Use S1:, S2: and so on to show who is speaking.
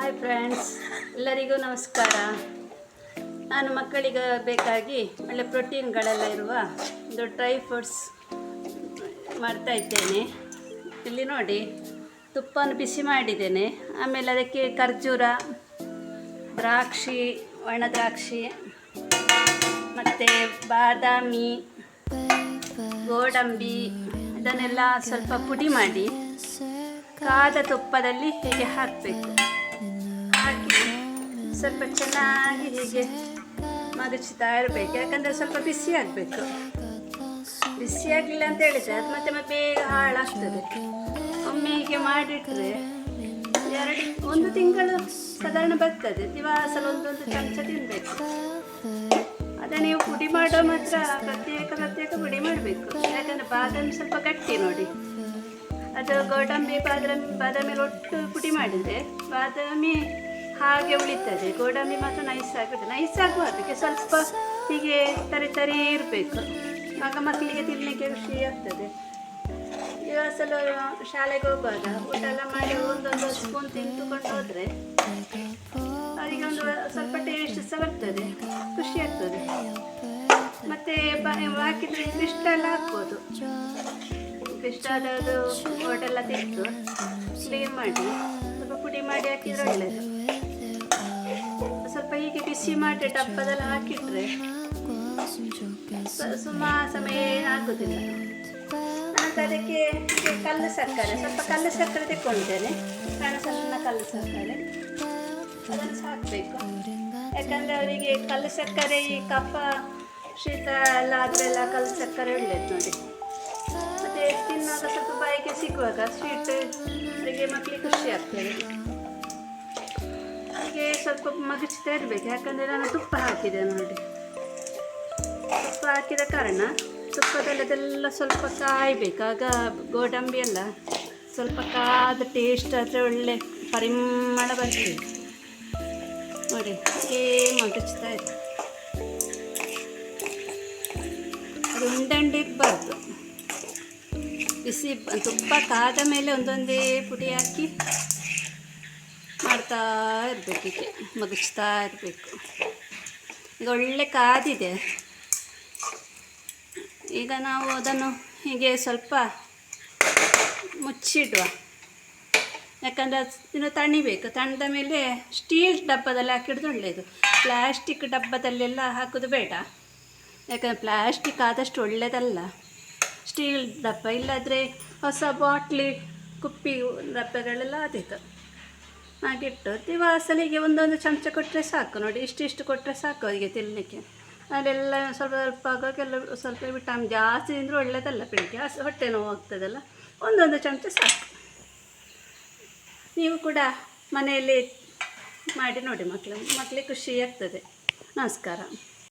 S1: Hi friends, ಎಲ್ಲರಿಗೂ ನಮಸ್ಕಾರ. ನಾನು ಮಕ್ಕಳಿಗೆ ಬೇಕಾಗಿ ಒಳ್ಳೆ ಪ್ರೋಟೀನ್ಗಳೆಲ್ಲ ಇರುವ ಒಂದು ಡ್ರೈ ಫ್ರೂಟ್ಸ್ ಮಾಡ್ತಾ ಇದ್ದೇನೆ. ಇಲ್ಲಿ ನೋಡಿ, ತುಪ್ಪವನ್ನು ಬಿಸಿ ಮಾಡಿದ್ದೇನೆ. ಆಮೇಲೆ ಅದಕ್ಕೆ ಖರ್ಜೂರ, ದ್ರಾಕ್ಷಿ, ಒಣ ದ್ರಾಕ್ಷಿ ಮತ್ತು ಬಾದಾಮಿ, ಗೋಡಂಬಿ ಇದನ್ನೆಲ್ಲ ಸ್ವಲ್ಪ ಪುಡಿ ಮಾಡಿ ಕಾದ ತುಪ್ಪದಲ್ಲಿ ಹೀಗೆ ಹಾಕಬೇಕು. ಹಾಕಿ ಸ್ವಲ್ಪ ಚೆನ್ನಾಗಿ ಹೀಗೆ ಮಗುಚ್ತಾ ಇರಬೇಕು. ಯಾಕಂದರೆ ಸ್ವಲ್ಪ ಬಿಸಿ ಆಗಬೇಕು. ಬಿಸಿ ಆಗಲಿಲ್ಲ ಅಂತ ಹೇಳಿದರೆ ಅದು ಮತ್ತೆ ಬೇಗ ಹಾಳಾಗ್ತದೆ. ಒಮ್ಮೆ ಹೀಗೆ ಮಾಡಿಟ್ರೆ 1 ತಿಂಗಳು ಸಾಧಾರಣ ಬರ್ತದೆ. ದಿವಸ ಒಂದೊಂದು ಚಮಚ ತಿನ್ನಬೇಕು. ಅದನ್ನು ನೀವು ಪುಡಿ ಮಾಡೋ ಮಾತ್ರ ಪ್ರತ್ಯೇಕ ಪುಡಿ ಮಾಡಬೇಕು. ಯಾಕಂದರೆ ಬಾದಾಮಿ ಸ್ವಲ್ಪ ಗಟ್ಟಿ ನೋಡಿ. ಅದು ಗೋಡಂಬಿ ಬಾದಾಮಿ ಒಟ್ಟು ಪುಡಿ ಮಾಡಿದರೆ ಬಾದಾಮಿ ಹಾಗೆ ಉಳಿತದೆ. ಗೋಡಂಬಿ ಮಾತ್ರ ನೈಸ್ ಆಗುತ್ತೆ. ನೈಸ್ ಆಗುವ ಅದಕ್ಕೆ ಸ್ವಲ್ಪ ಹೀಗೆ ತರಿ ಇರಬೇಕು. ಆಗ ಮಕ್ಕಳಿಗೆ ತಿನ್ನಲಿಕ್ಕೆ ಖುಷಿ ಆಗ್ತದೆ. ದಿವಸಲು ಶಾಲೆಗೆ ಹೋಗುವಾಗ ಊಟ ಎಲ್ಲ ಮಾಡಿ ಒಂದೊಂದು ಸ್ಪೂನ್ ತಿಂದುಕೊಂಡು ಹೋದರೆ ಅವರಿಗೆ ಒಂದು ಸ್ವಲ್ಪ ಟೇಸ್ಟ್ ಸಹ ಬರ್ತದೆ, ಖುಷಿ ಆಗ್ತದೆ. ಮತ್ತು ಹಾಕಿದರೆ ಕ್ರಿಸ್ಟಲ್ ಹಾಕ್ಬೋದು. ಕ್ರಿಸ್ಟಲ್ ಅದು ಓಟೆಲ್ಲ ತೆಗೆದು ಕ್ಲೀನ್ ಮಾಡಿ ಸ್ವಲ್ಪ ಪುಡಿ ಮಾಡಿ ಹಾಕಿದರೆ ಒಳ್ಳೆಯದು. ಸ್ವಲ್ಪ ಹೀಗೆ ಬಿಸಿ ಮಾಡಿ ಡಬ್ಬದಲ್ಲಿ ಹಾಕಿಟ್ರೆ ಸುಮಾರು ಸಮಯ ಆಗೋದಿಲ್ಲ. ನಂತರ ಅದಕ್ಕೆ ಕಲ್ಲು ಸಕ್ಕರೆ, ಸ್ವಲ್ಪ ಕಲ್ಲು ಸಕ್ಕರೆ ತೆಕ್ಕೊಂಡಿದ್ದೇನೆ. ಸಣ್ಣ ಕಲ್ಲು ಸಕ್ಕರೆ ಅದನ್ನು ಹಾಕಬೇಕು. ಯಾಕಂದರೆ ಅವರಿಗೆ ಕಲ್ಲು ಸಕ್ಕರೆ ಈ ಕಫ ಶೀತ ಎಲ್ಲ ಅದರೆಲ್ಲ ಕಲ್ಲು ಸಕ್ಕರೆ ಒಳ್ಳೆಯದು ನೋಡಿ. ಮತ್ತು ತಿನ್ನುವಾಗ ಸ್ವಲ್ಪ ಬಾಯಿಗೆ ಸಿಗುವಾಗ ಸ್ವೀಟ್ ಅವರಿಗೆ ಮಕ್ಕಳಿಗೆ ಖುಷಿ ಆಗ್ತದೆ. ಹಾಗೆ ಸ್ವಲ್ಪ ಮಗುಚ್ತಾ ಇರಬೇಕು. ಯಾಕಂದರೆ ನಾನು ತುಪ್ಪ ಹಾಕಿದೆ ನೋಡಿ. ತುಪ್ಪ ಹಾಕಿದ ಕಾರಣ ತುಪ್ಪದಲ್ಲದೆಲ್ಲ ಸ್ವಲ್ಪ ಕಾಯಬೇಕು. ಆಗ ಗೋಡಂಬಿ ಎಲ್ಲ ಸ್ವಲ್ಪ ಕಾದ ಟೇಸ್ಟ್ ಆದರೆ ಒಳ್ಳೆ ಪರಿಮಳ ಬರ್ತದೆ ನೋಡಿ. ಹಾಗೇ ಮಗುಚ್ತಾ ಇದೆ. ಅದು ಉಂಡೆ ಇರಬಾರ್ದು. ಬಿಸಿ ತುಪ್ಪ ಕಾದ ಮೇಲೆ ಒಂದೊಂದೇ ಪುಡಿ ಹಾಕಿ ಮಾಡ್ತಾ ಇರಬೇಕು. ಹೀಗೆ ಮಗುಚ್ತಾ ಇರಬೇಕು. ಈಗ ಒಳ್ಳೆ ಕಾದಿದೆ. ಈಗ ನಾವು ಅದನ್ನು ಹೀಗೆ ಸ್ವಲ್ಪ ಮುಚ್ಚಿಡುವ. ಯಾಕಂದರೆ ಅದನ್ನು ತಣಿಬೇಕು. ತಣ್ಣದ ಮೇಲೆ ಸ್ಟೀಲ್ ಡಬ್ಬದಲ್ಲಿ ಹಾಕಿಡೋದು ಒಳ್ಳೆಯದು. ಪ್ಲ್ಯಾಸ್ಟಿಕ್ ಡಬ್ಬದಲ್ಲೆಲ್ಲ ಹಾಕೋದು ಬೇಡ. ಯಾಕಂದರೆ ಪ್ಲ್ಯಾಸ್ಟಿಕ್ ಆದಷ್ಟು ಒಳ್ಳೆಯದಲ್ಲ. ಸ್ಟೀಲ್ ಡಬ್ಬ, ಇಲ್ಲಾದರೆ ಹೊಸ ಬಾಟ್ಲಿ ಕುಪ್ಪಿ ಡಬ್ಬಗಳೆಲ್ಲ ಆದೀತು. ಹಾಗಿಟ್ಟು ದಿವಸಲಿಗೆ ಒಂದೊಂದು ಚಮಚ ಕೊಟ್ಟರೆ ಸಾಕು ನೋಡಿ. ಇಷ್ಟು ಕೊಟ್ಟರೆ ಸಾಕು ಅವರಿಗೆ ತಿನ್ನಲಿಕ್ಕೆ. ಅದೆಲ್ಲ ಸ್ವಲ್ಪ ಆಗೋಕ್ಕೆಲ್ಲ ಸ್ವಲ್ಪ ವಿಟಾಮಿನ್ ಜಾಸ್ತಿ ತಿಂದರೂ ಒಳ್ಳೆಯದಲ್ಲ. ಬೆಳಿಗ್ಗೆ ಹೊಟ್ಟೆ ನೋವು ಆಗ್ತದಲ್ಲ, ಒಂದೊಂದು ಚಮಚ ಸಾಕು. ನೀವು ಕೂಡ ಮನೆಯಲ್ಲಿ ಮಾಡಿ ನೋಡಿ. ಮಕ್ಕಳಿಗೆ ಖುಷಿ ಆಗ್ತದೆ. ನಮಸ್ಕಾರ.